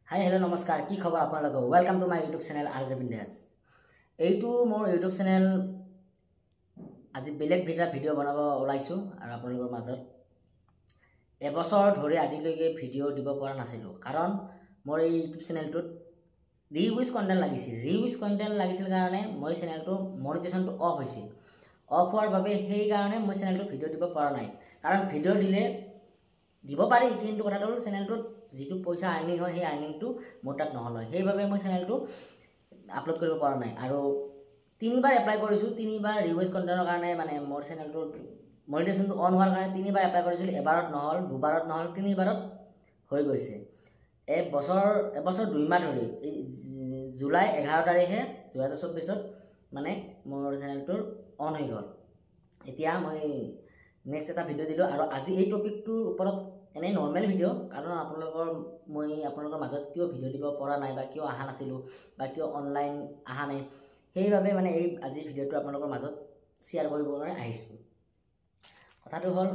hi hello' নমস্কাৰ কি খবৰ আপোনালোকৰ welcome to my YouTube channel RJ বিন্দাছ এইটো মোৰ ইউটিউব চেনেল আজি বেলেগ ভিডিঅ' বনাব ওলাইছোঁ আৰু আপোনালোকৰ মাজত এবছৰ ধৰি আজিলৈকে ভিডিঅ' দিব পৰা নাছিলোঁ কাৰণ মোৰ এই ইউটিউব চেনেলটোত ৰিউইজ কণ্টেণ্ট লাগিছিল কাৰণে মই চেনেলটো মনিটাইজেশ্যনটো অফ হৈছিল অফ হোৱাৰ বাবে সেইকাৰণে মই চেনেলটো ভিডিঅ' দিব পৰা নাই কাৰণ ভিডিঅ' দিলে দিব পাৰি কিন্তু কথাটো হ'ল চেনেলটোত যিটো পইচা আৰ্নিং হয় সেই আৰ্নিংটো মোৰ তাত নহ'ল সেইবাবে মই চেনেলটো আপলোড কৰিব পৰা নাই আৰু তিনিবাৰ এপ্লাই কৰিছোঁ তিনিবাৰ ৰিউইজ কণ্টেণ্টৰ কাৰণে মানে মোৰ চেনেলটোৰ মনিটাইজেশ্যনটো অন হোৱাৰ কাৰণে তিনিবাৰ এপ্লাই কৰিছিলোঁ এবাৰত নহ'ল দুবাৰত নহ'ল তিনিবাৰত হৈ গৈছে এবছৰ 2 মাহ ধৰি এই জুলাই 11 তাৰিখে 2024 মানে মোৰ চেনেলটোৰ অন হৈ গ'ল এতিয়া মই নেক্সট এটা ভিডিঅ' দিলোঁ আৰু আজি এই টপিকটোৰ ওপৰত এনে নৰ্মেল ভিডিঅ' কাৰণ মই আপোনালোকৰ মাজত কিয় ভিডিঅ' দিব পৰা নাই বা কিয় অহা নাছিলোঁ বা কিয় অনলাইন অহা নাই সেইবাবে মানে এই আজি ভিডিঅ'টো আপোনালোকৰ মাজত শ্বেয়াৰ কৰিবৰ কাৰণে আহিছোঁ কথাটো হ'ল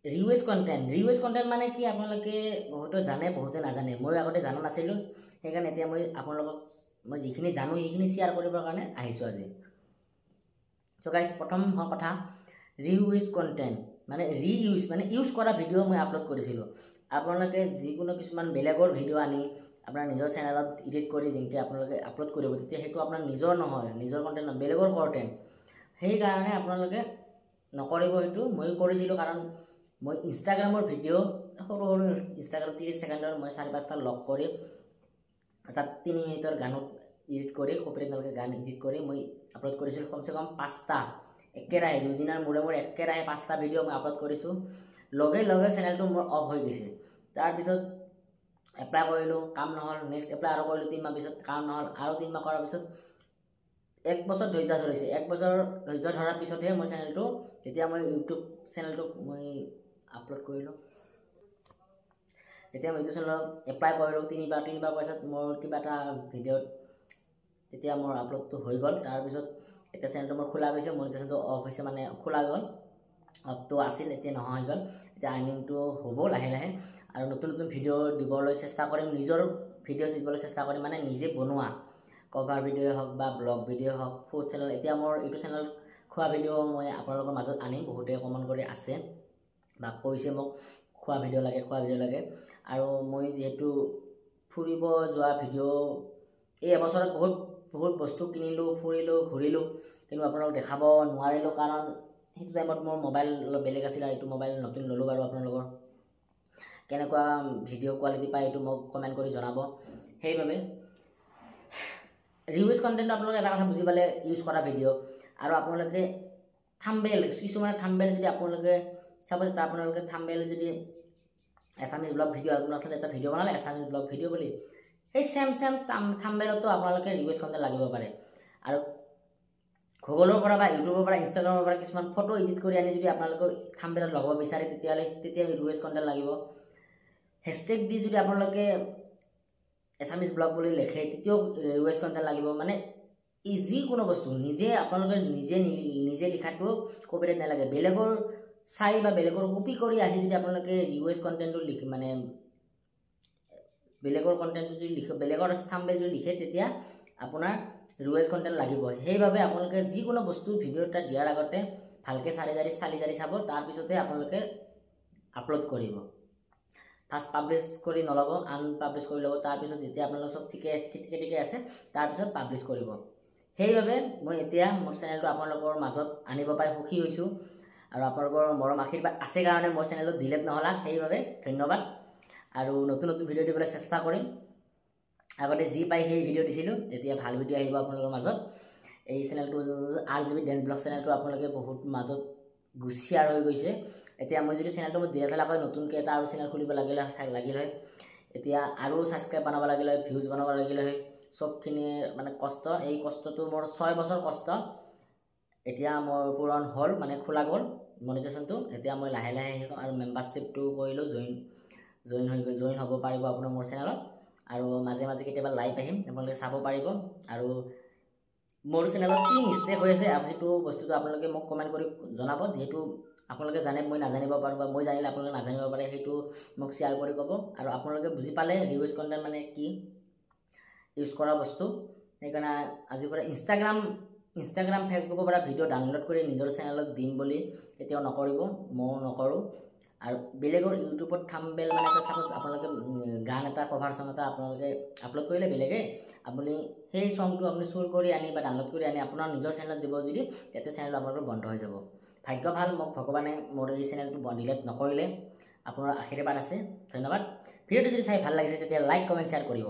ৰিউইজ কণ্টেণ্ট মানে কি আপোনালোকে বহুতো জানে বহুতে নাজানে মই আগতে জানা নাছিলোঁ সেইকাৰণে এতিয়া মই আপোনালোকক মই যিখিনি জানো সেইখিনি শ্বেয়াৰ কৰিবৰ কাৰণে আহিছোঁ আজি চ' গাইজ প্ৰথম কথা ৰিউইজ কণ্টেণ্ট মানে ইউজ কৰা ভিডিঅ' মই আপলোড কৰিছিলোঁ আপোনালোকে যিকোনো কিছুমান বেলেগৰ ভিডিঅ' আনি আপোনাৰ নিজৰ চেনেলত এডিট কৰি যেনেকৈ আপোনালোকে আপলোড কৰিব তেতিয়া সেইটো আপোনাৰ নিজৰ নহয় নিজৰ কণ্টেণ্ট নহয় বেলেগৰ কণ্টেণ্ট সেইকাৰণে আপোনালোকে নকৰিব সেইটো মই কৰিছিলোঁ কাৰণ মই ইনষ্টাগ্ৰামৰ ভিডিঅ' সৰু ইনষ্টাগ্ৰাম 30 ছেকেণ্ডৰ মই 4-5টা লগ কৰি তাত 3 মিনিটৰ গানত এডিট কৰি কপিৰাইট নলগাকৈ গান এডিট কৰি মই আপলোড কৰিছিলোঁ কমচে কম 5টা একেৰাহে 2 দিনৰ মূৰে একেৰাহে 5টা ভিডিঅ' মই আপলোড কৰিছোঁ লগে চেনেলটো মোৰ অফ হৈ গৈছে তাৰপিছত এপ্লাই কৰিলোঁ কাম নহ'ল নেক্সট এপ্লাই আৰু কৰিলোঁ 3 মাহ পিছত কাম নহ'ল আৰু 3 মাহ কৰাৰ পিছত 1 বছৰ ধৈৰ্য ধৰিছে 1 বছৰ ধৈৰ্য ধৰাৰ পিছতহে মই চেনেলটো যেতিয়া মই ইউটিউব চেনেলটো মই আপলোড কৰিলোঁ তেতিয়া মই ইউটিউব চেনেলত এপ্লাই কৰিলোঁ 3বাৰ পাছত মোৰ কিবা এটা ভিডিঅ'ত তেতিয়া মোৰ আপলোডটো হৈ গ'ল তাৰপিছত এতিয়া চেনেলটো মোৰ খোলা গৈছে মনিটাইজেশ্যনটো অফ হৈছে মানে খোলা গ'ল অফটো আছিল এতিয়া নোহোৱা হৈ গ'ল এতিয়া আৰ্নিংটো হ'ব লাহে আৰু নতুন ভিডিঅ' দিবলৈ চেষ্টা কৰিম নিজৰ ভিডিঅ' দিবলৈ চেষ্টা কৰিম মানে নিজে বনোৱা কভাৰ ভিডিঅ' হওক বা ব্লগ ভিডিঅ' হওক ফুড চেনেল এতিয়া মোৰ এইটো চেনেল খোৱা ভিডিঅ' মই আপোনালোকৰ মাজত আনিম বহুতে কমেণ্ট কৰি আছে বা কৈছে মোক খোৱা ভিডিঅ' লাগে আৰু মই যিহেতু ফুৰিব যোৱা ভিডিঅ' এই এবছৰত বহুত বস্তু কিনিলোঁ ফুৰিলোঁ ঘূৰিলোঁ কিন্তু আপোনালোকক দেখাব নোৱাৰিলোঁ কাৰণ সেইটো টাইমত মোৰ মোবাইল অলপ বেলেগ আছিল আৰু এইটো মোবাইল নতুন ল'লোঁ বাৰু আপোনালোকৰ কেনেকুৱা ভিডিঅ' কোৱালিটি পায় এইটো মোক কমেণ্ট কৰি জনাব সেইবাবে ৰিউইজ কণ্টেণ্ট আপোনালোকে এটা কথা বুজি পালে ইউজ কৰা ভিডিঅ' আৰু আপোনালোকে থাম্বনেইল কিছুমান থাম্বনেইল যদি আপোনালোকে চাব আপোনালোকে থাম্বনেইল যদি এছামিজ ব্লগ ভিডিঅ' আপোনালোকে এটা ভিডিঅ' বনালে এছামিজ ব্লগ ভিডিঅ' বুলি সেই চেম থাম্বনেইলতো আপোনালোকে ৰিউইজ কণ্টেণ্ট লাগিব পাৰে আৰু গুগলৰ পৰা বা ইউটিউবৰ পৰা ইনষ্টাগ্ৰামৰ পৰা কিছুমান ফটো এডিট কৰি আনি যদি আপোনালোকৰ থাম্বনেইলত লগাব বিচাৰে তেতিয়া ৰিউইজ কণ্টেণ্ট লাগিব হেছটেগ দি যদি আপোনালোকে এছামিজ ব্লগ বুলি লিখে তেতিয়াও ৰিউইজ কণ্টেণ্ট লাগিব মানে যিকোনো বস্তু আপোনালোকে নিজে লিখাটো কপিৰাইট নালাগে বেলেগৰ চাই বা বেলেগৰ কপি কৰি আহি যদি আপোনালোকে ৰিউইজ কণ্টেণ্টটো লিখে মানে বেলেগৰ কণ্টেণ্টটো যদি লিখে বেলেগৰ থাম্বনেইল যদি লিখে তেতিয়া আপোনাৰ ৰিউইজ কণ্টেণ্ট লাগিব সেইবাবে আপোনালোকে যিকোনো বস্তু ভিডিঅ' এটা দিয়াৰ আগতে ভালকৈ চালি জাৰি চাব তাৰপিছতে আপোনালোকে আপলোড কৰিব ফাৰ্ষ্ট পাব্লিছ কৰি নল'ব আনপাব্লিছ কৰি ল'ব তাৰপিছত যেতিয়া আপোনালোক চব ঠিকে আছে তাৰপিছত পাব্লিছ কৰিব সেইবাবে মই এতিয়া মোৰ চেনেলটো আপোনালোকৰ মাজত আনিব পাই সুখী হৈছোঁ আৰু আপোনালোকৰ মৰম আশীৰ্বাদ আছে কাৰণে মোৰ চেনেলটো ডিলিট নহ'লা সেইবাবে ধন্যবাদ আৰু নতুন ভিডিঅ' দিবলৈ চেষ্টা কৰিম আগতে যি পাই সেই ভিডিঅ' দিছিলোঁ এতিয়া ভাল ভিডিঅ' আহিব আপোনালোকৰ মাজত এই চেনেলটো RJB ডেন্স ব্লগ চেনেলটো আপোনালোকে বহুত মাজত শ্বেয়াৰ হৈ গৈছে এতিয়া মই যদি চেনেলটো মই ডিলিট হ'লাকৈ নতুনকৈ এটা আৰু চেনেল খুলিব লাগিল হয় এতিয়া আৰু ছাবস্ক্ৰাইব বনাব লাগিল হয় ভিউজ বনাব লাগিল হয় চবখিনি মানে কষ্ট এই কষ্টটো মোৰ 6 বছৰ কষ্ট এতিয়া মোৰ পূৰণ হ'ল মানে খোলা গ'ল মনিটাইজেশ্যনটো এতিয়া মই লাহে শিকম আৰু মেম্বাৰশ্বিপটো কৰিলোঁ জইন হ'ব পাৰিব আপোনাৰ মোৰ চেনেলত আৰু মাজে কেতিয়াবা লাইভ আহিম আপোনালোকে চাব পাৰিব আৰু মোৰ চেনেলত কি মিষ্টেক হৈ আছে সেইটো বস্তুটো আপোনালোকে মোক কমেণ্ট কৰি জনাব যিহেতু আপোনালোকে জানে মই নাজানিব পাৰোঁ বা মই জানিলে আপোনালোকে নাজানিব পাৰে সেইটো মোক শ্বেয়াৰ কৰি ক'ব আৰু আপোনালোকে বুজি পালে ৰিউজ কণ্টেণ্ট মানে কি ইউজ কৰা বস্তু সেইকাৰণে আজিৰ পৰা ইনষ্টাগ্ৰাম ফেচবুকৰ পৰা ভিডিঅ' ডাউনলোড কৰি নিজৰ চেনেলত দিম বুলি কেতিয়াও নকৰিব ময়ো নকৰোঁ আৰু বেলেগৰ ইউটিউবত থাম্বনেইল মানে চাপ'জ আপোনালোকে গান এটা কভাৰ চং এটা আপোনালোকে আপলোড কৰিলে বেলেগে আপুনি সেই চংটো আপুনি চুৰ কৰি আনি বা ডাউনলোড কৰি আনি আপোনাৰ নিজৰ চেনেলত দিব যদি তেতিয়া চেনেল আপোনালোকৰ বন্ধ হৈ যাব ভাগ্য ভাল মোক ভগৱানে মোৰ এই চেনেলটো ডিলিট নকৰিলে আপোনাৰ আশীৰ্বাদ আছে ধন্যবাদ ভিডিঅ'টো যদি চাই ভাল লাগিছে তেতিয়া লাইক কমেণ্ট শ্বেয়াৰ কৰিব